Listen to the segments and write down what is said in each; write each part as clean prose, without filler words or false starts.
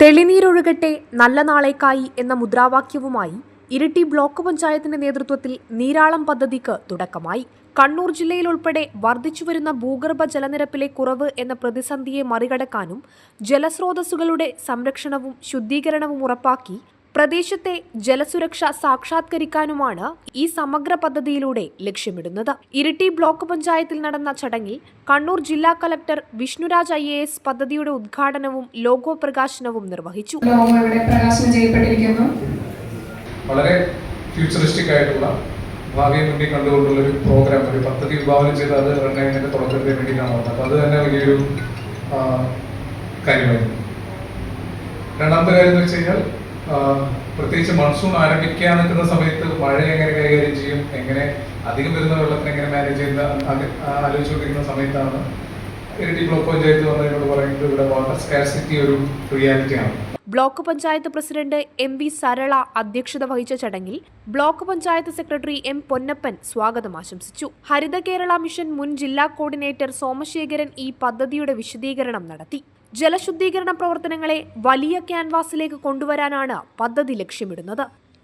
തെളിനീരൊഴുകട്ടെ നല്ല നാളേക്കായി എന്ന മുദ്രാവാക്യവുമായി ഇരിട്ടി ബ്ലോക്ക് പഞ്ചായത്തിന്റെ നേതൃത്വത്തിൽ നീരാളം പദ്ധതിക്ക് തുടക്കമായി. കണ്ണൂർ ജില്ലയിൽ ഉൾപ്പെടെ വർദ്ധിച്ചുവരുന്ന ഭൂഗർഭ ജലനിരപ്പിലെ കുറവ് എന്ന പ്രതിസന്ധിയെ മറികടക്കാനും ജലസ്രോതസ്സുകളുടെ സംരക്ഷണവും ശുദ്ധീകരണവും ഉറപ്പാക്കി പ്രദേശത്തെ ജലസുരക്ഷ സാക്ഷാത്കരിക്കാനുമാണ് ഈ സമഗ്ര പദ്ധതിയിലൂടെ ലക്ഷ്യമിടുന്നത്. ഇരിട്ടി ബ്ലോക്ക് പഞ്ചായത്തിൽ നടന്ന ചടങ്ങിൽ കണ്ണൂർ ജില്ലാ കളക്ടർ വിഷ്ണുരാജ് IAS പദ്ധതിയുടെ ഉദ്ഘാടനവും ലോഗോ പ്രകാശനവും നിർവഹിച്ചു. വളരെ ഫ്യൂച്ചറിസ്റ്റിക് ആയിട്ടുള്ള ഭാവിയെ മുന്നിൽ കണ്ടുകൊണ്ടുള്ള ഒരു പ്രോഗ്രാം, ഒരു പദ്ധതി വിഭാവനം ചെയ്ത് അത് റണ്ണതിന്റെ തുടക്കത്തിന് വേണ്ടിയിട്ടാണ് വന്നത്. അപ്പോൾ അത് തന്നെ വലിയൊരു കാര്യമായിരുന്നു. രണ്ടാമത്തെ കാര്യം എന്ന് വെച്ച് കഴിഞ്ഞാൽ, പ്രത്യേകിച്ച് മൺസൂൺ ആരംഭിക്കാൻ നിൽക്കുന്ന സമയത്ത് മഴ എങ്ങനെ കൈകാര്യം ചെയ്യും, എങ്ങനെ അധികം വരുന്ന വെള്ളത്തിന് എങ്ങനെ മാനേജ് ചെയ്യുന്ന ആലോചിച്ചുകൊണ്ടിരിക്കുന്ന സമയത്താണ് ഇരിട്ടി ബ്ലോക്ക് പഞ്ചായത്ത് വന്നതിനോട് പറയുന്നത് ഇവിടെ വാട്ടർ സ്കാർസിറ്റി ഒരു റിയാലിറ്റിയാണ്. Block panchayat president MV Sarala അധ്യക്ഷത വഹിച്ച ചടങ്ങിൽ block panchayat secretary M Ponnappan സ്വാഗതം ആശംസിച്ചു. ഹരിത കേരള മിഷൻ മുൻ ജില്ലാ കോർഡിനേറ്റർ സോമശേഖരൻ ഈ പദ്ധതിയുടെ വിശദീകരണം നടത്തി. ജലശുദ്ധീകരണ പ്രവർത്തനങ്ങളെ വലിയ ക്യാൻവാസിലേക്ക് കൊണ്ടുവരാനാണ് പദ്ധതി ലക്ഷ്യമിടുന്നത്.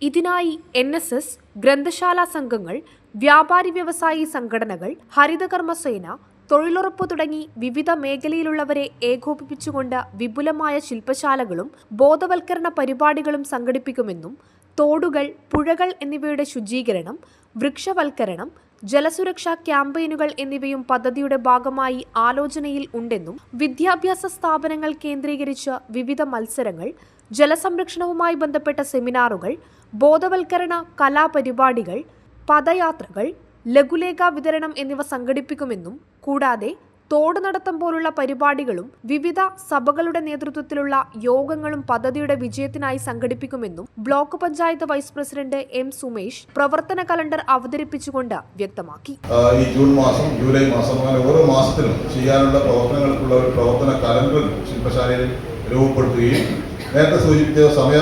ഇതിനായി NSS, ഗ്രന്ഥശാല സംഘങ്ങൾ, വ്യാപാരി വ്യവസായി സംഘടനകൾ, ഹരിതകർമ്മസേന, തൊഴിലുറപ്പ് തുടങ്ങി വിവിധ മേഖലയിലുള്ളവരെ ഏകോപിപ്പിച്ചുകൊണ്ട് വിപുലമായ ശില്പശാലകളും ബോധവൽക്കരണ പരിപാടികളും സംഘടിപ്പിക്കുമെന്നും തോടുകൾ, പുഴകൾ എന്നിവയുടെ ശുചീകരണം, വൃക്ഷവൽക്കരണം, ജലസുരക്ഷാ ക്യാമ്പയിനുകൾ എന്നിവയും പദ്ധതിയുടെ ഭാഗമായി ആലോചനയിൽ ഉണ്ടെന്നും വിദ്യാഭ്യാസ സ്ഥാപനങ്ങൾ കേന്ദ്രീകരിച്ച് വിവിധ മത്സരങ്ങൾ, ജലസംരക്ഷണവുമായി ബന്ധപ്പെട്ട സെമിനാറുകൾ, ബോധവൽക്കരണ കലാപരിപാടികൾ, പദയാത്രകൾ, ലഘുലേഖ വിതരണം എന്നിവ സംഘടിപ്പിക്കുമെന്നും കൂടാതെ തോട് നടത്തം പോലുള്ള പരിപാടികളും വിവിധ സഭകളുടെ നേതൃത്വത്തിലുള്ള യോഗങ്ങളും പദ്ധതിയുടെ വിജയത്തിനായി സംഘടിപ്പിക്കുമെന്നും block panchayat vice president M Sumesh പ്രവർത്തന കലണ്ടർ അവതരിപ്പിച്ചുകൊണ്ട് വ്യക്തമാക്കി. ഈ ജൂൺ മാസം, ജൂലൈ മാസം അങ്ങനെ ഓരോ മാസത്തിലും ചെയ്യാനുള്ള പ്രവർത്തനങ്ങൾക്കുള്ള ഒരു പ്രവർത്തന കലണ്ടർ ശില്പശാലയിൽ രൂപപ്പെടുത്തുകയും നേരത്തെ സൂചിപ്പിച്ച സമയ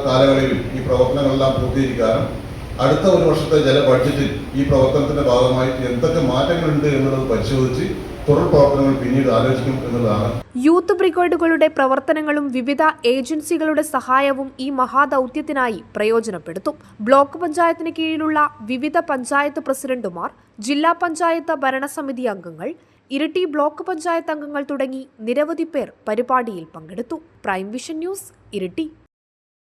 കാലങ്ങളിലും ഈ പ്രവർത്തനങ്ങളെല്ലാം പൂർത്തീകരിക്കാനും അടുത്ത ഒരു വർഷത്തെ ജല ബഡ്ജറ്റിൽ ഈ പ്രവർത്തനത്തിന്റെ ഭാഗമായി എന്തൊക്കെ മാറ്റങ്ങളുണ്ട് എന്നുള്ളത് പരിശോധിച്ച് തുടർ പ്രവർത്തനങ്ങൾ പിന്നീട് ആലോചിക്കും എന്നതാണ്. യൂത്ത് ബ്രിഗേഡുകളുടെ പ്രവർത്തനങ്ങളും വിവിധ ഏജൻസികളുടെ സഹായവും ഈ മഹാദൌത്യത്തിനായി പ്രയോജനപ്പെടുത്തും. ബ്ലോക്ക് പഞ്ചായത്തിന് കീഴിലുള്ള വിവിധ പഞ്ചായത്ത് പ്രസിഡന്റുമാർ, ജില്ലാ പഞ്ചായത്ത് ഭരണസമിതി അംഗങ്ങൾ, ഇരിട്ടി ബ്ലോക്ക് പഞ്ചായത്ത് അംഗങ്ങൾ തുടങ്ങി നിരവധി പേർ പരിപാടിയിൽ പങ്കെടുത്തു. Prime vision news, Iritty.